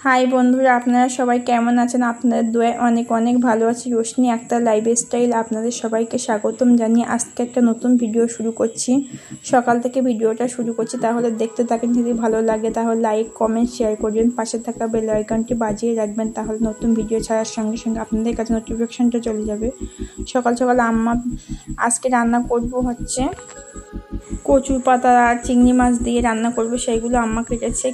High বন্ধুরা, আপনারা সবাই কেমন আছেন? আপনাদের দোয়ায় অনেক অনেক ভালো আছি। রোশনি আক্তার লাইফস্টাইল আপনাদের সবাইকে স্বাগতম জানিয়ে আজকে একটা নতুন ভিডিও শুরু করছি। সকাল থেকে ভিডিওটা শুরু করছি, তাহলে দেখতে থাকেন। যদি ভালো লাগে তাহলে লাইক কমেন্ট শেয়ার করবেন, পাশে থাকা বেল আইকনটি বাজিয়ে রাখবেন, তাহলে নতুন ভিডিও ছাড়ার সঙ্গে সঙ্গে আপনাদের কাছে নোটিফিকেশনটা চলে যাবে। সকাল সকাল আজকে রান্না করব হচ্ছে কচুর পাতা আর চিংড়ি মাছ দিয়ে রান্না করব। সেইগুলো আম্মা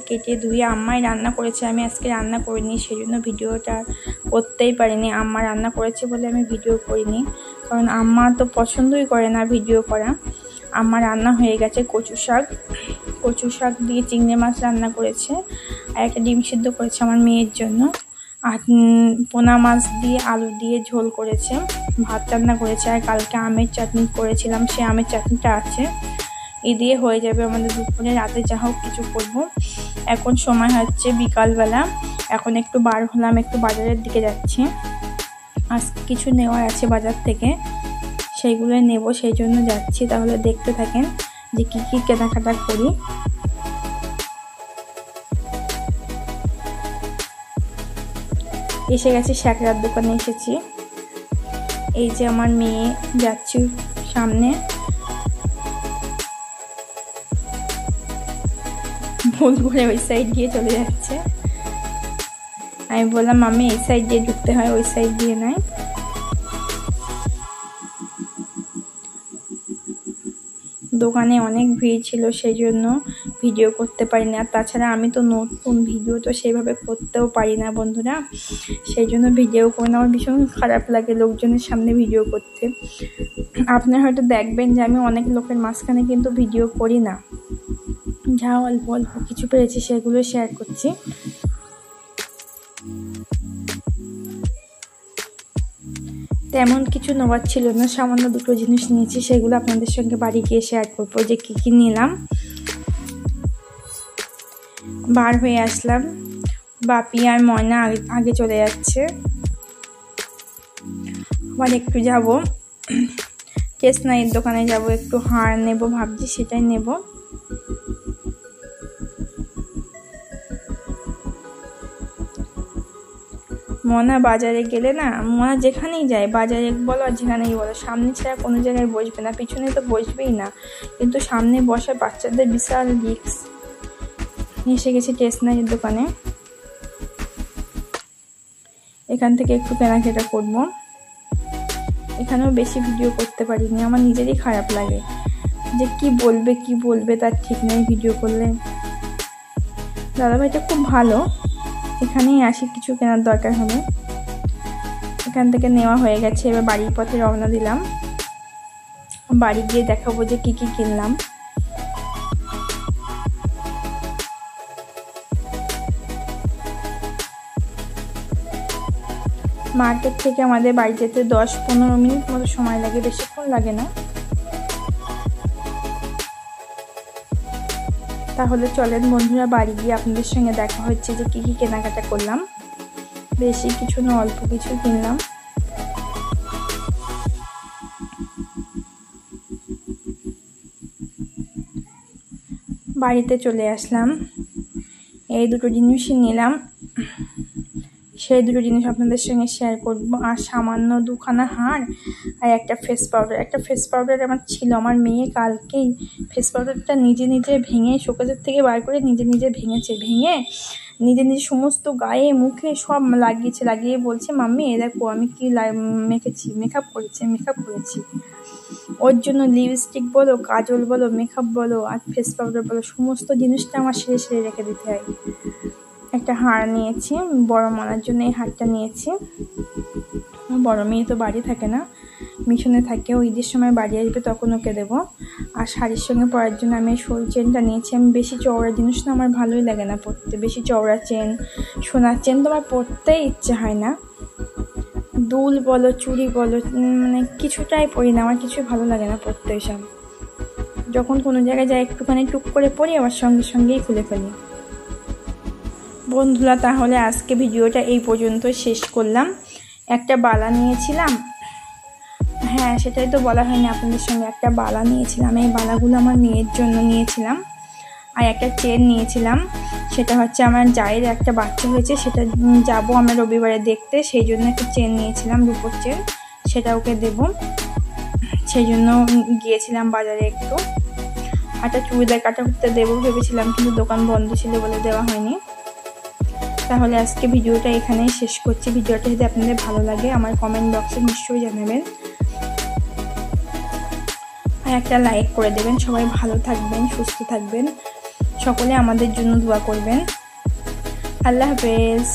কেটে ধুয়ে আম্মাই রান্না করেছে। আমি আজকে রান্না করিনি, সেই জন্য ভিডিওটা করতেই পারিনি। আম্মা রান্না করেছে বলে আমি ভিডিও করিনি, কারণ আম্মা তো পছন্দই করে না ভিডিও করা। আম্মা রান্না হয়ে গেছে কচু শাক দিয়ে চিংড়ি মাছ রান্না করেছে, আর একটা ডিম সিদ্ধ করেছে আমার মেয়ের জন্য, আর পোনা মাছ দিয়ে আলু দিয়ে ঝোল করেছে, ভাত রান্না করেছে, আর কালকে আমের চাটনি করেছিলাম, সে আমের চাটনিটা আছে। এই দিয়ে হয়ে যাবে আমাদের দুপুরে। রাতে যা হোক কিছু করবো। এখন সময় হচ্ছে বিকালবেলা, এখন একটু বার হলাম, একটু বাজারের দিকে যাচ্ছি। আজ কিছু নেওয়ার আছে বাজার থেকে, সেইগুলোই নেব, সেই জন্য যাচ্ছি। তাহলে দেখতে থাকেন যে কি কি কেনাকাটা করি। এসে গেছি, শ্যাকরার দোকানে এসেছি। এই যে আমার মেয়ে যাচ্ছি সামনে, ভুল করে ওই সাইড দিয়ে চলে যাচ্ছে। আমি বললাম মামি এই সাইড দিয়ে ঢুকতে হয়, ওই সাইড দিয়ে নয়। দোকানে অনেক ভিড় ছিল, সেই জন্য ভিডিও করতে পারি না। আর তাছাড়া আমি তো নতুন, ভিডিও তো সেইভাবে করতেও পারি না বন্ধুরা, সেই জন্য ভিডিও করে না। আমার ভীষণ খারাপ লাগে লোকজনের সামনে ভিডিও করতে। আপনারা হয়তো দেখবেন যে আমি অনেক লোকের মাঝখানে কিন্তু ভিডিও করি না, যা অল্প অল্প কিছু পেরেছি সেগুলো শেয়ার করছি। তেমন কিছু নেওয়ার ছিল না, সামান্য দুটো জিনিস নিয়েছি, সেগুলো আপনাদের সঙ্গে বাড়ি গিয়ে শেয়ার করবো যে কি কি নিলাম। বার হয়ে আসলাম, বাপি আর ময়না আগে চলে যাচ্ছে। আবার একটু যাব টেসনাইয়ের দোকানে, যাব একটু হার নেব ভাবছি, সেটাই নেব। মনা বাজারে গেলে না, মনা যেখানেই যায়, বাজারে বলো আর যেখানেই বলো, সামনে ছাড়া কোনো জায়গায় বসবে না, পিছনে তো বসবেই না, কিন্তু সামনে বসা বাচ্চাদের বিশাল রিস্ক। এসে গেছি টেসনাইয়ের দোকানে, এখান থেকে একটু কেনাকাটা করব। এখানেও বেশি ভিডিও করতে পারিনি, আমার নিজেরই খারাপ লাগে যে কি বলবে তার ঠিক নেই ভিডিও করলে। দাদাভাইটা খুব ভালো, এখানেই আসি, কিছু কেনার দরকার হবে। এখান থেকে নেওয়া হয়ে গেছে, এবার বাড়ির পথে রওনা দিলাম। বাড়ি গিয়ে দেখাবো যে কি কি কিনলাম। মার্কেট থেকে আমাদের বাড়ি যেতে 10-15 মিনিট মতো সময় লাগে, বেশিক্ষণ লাগে না। তাহলে চলেন বন্ধুরা, বাড়ি গিয়ে আপনাদের সঙ্গে দেখা হচ্ছে যে কি কি কেনাকাটা করলাম। বেশি কিছু না, অল্প কিছু কিনলাম। বাড়িতে চলে আসলাম, এই দুটো জিনিসই নিলাম, সেই দুটো জিনিস আপনাদের সঙ্গে শেয়ার করব। আর সামান্য দুখানা হার আর একটা ফেস পাউডার আমার ছিল। আমার মেয়ে কালকেই ফেস পাউডারটা নিজে ভেঙে শোকেজের থেকে বার করে নিজে ভেঙে নিজে সমস্ত গায়ে মুখে সব লাগিয়ে বলছে মাম্মি এ দেখো আমি কি মেখেছি, মেকআপ করেছি। ওর জন্য লিপস্টিক বলো, কাজল বলো, মেকআপ বলো আর ফেস পাউডার বলো, সমস্ত জিনিসটা আমার সেরে রেখে দিতে হয়। একটা হার নিয়েছি বড় মনার জন্য, এই হারটা নিয়েছি। বড় মেয়ে তো বাড়ি থাকে না, মিশনে থাকে, ওই ঈদের সময় বাড়ি আসবে তখন ওকে দেবো। আর শাড়ির সঙ্গে পরার জন্য আমি সরু চেনটা নিয়েছি। আমি বেশি চওড়া জিনিস না আমার ভালোই লাগে না পরতে, বেশি চওড়া চেন, সোনার চেন তো আমার পরতেই ইচ্ছে হয় না। দুল বলো, চুড়ি বলো, মানে কিছুটাই পরি না, আমার কিছুই ভালো লাগে না পরতে এসব। যখন কোনো জায়গায় যাই একটুখানি টুক করে পরি, আবার সঙ্গেই খুলে ফেলি। বন্ধুরা তাহলে আজকে ভিডিওটা এই পর্যন্ত শেষ করলাম। একটা বালা নিয়েছিলাম, হ্যাঁ সেটাই তো বলা হয়নি আপনাদের সঙ্গে, একটা বালা নিয়েছিলাম। এই বালাগুলো আমার মেয়ের জন্য নিয়েছিলাম, আর একটা চেন নিয়েছিলাম, সেটা হচ্ছে আমার জায়ের একটা বাচ্চা হয়েছে, সেটা যাব আমরা রবিবারে দেখতে, সেই জন্য একটা চেন নিয়েছিলাম, রূপোর চেন, সেটা ওকে দেব, সেই জন্য গিয়েছিলাম বাজারে একটু। একটা চুড়িদার কাটা করতে দেবো ভেবেছিলাম, কিন্তু দোকান বন্ধ ছিল বলে দেওয়া হয়নি। তাহলে আজকে ভিডিওটা এখানেই শেষ করছি। ভিডিওটা যদি আপনাদের ভালো লাগে আমার কমেন্ট বক্সে নিশ্চয়ই জানাবেন, আর একটা লাইক করে দেবেন। সবাই ভালো থাকবেন, সুস্থ থাকবেন, সকলে আমাদের জন্য দোয়া করবেন। আল্লাহ হাফেজ।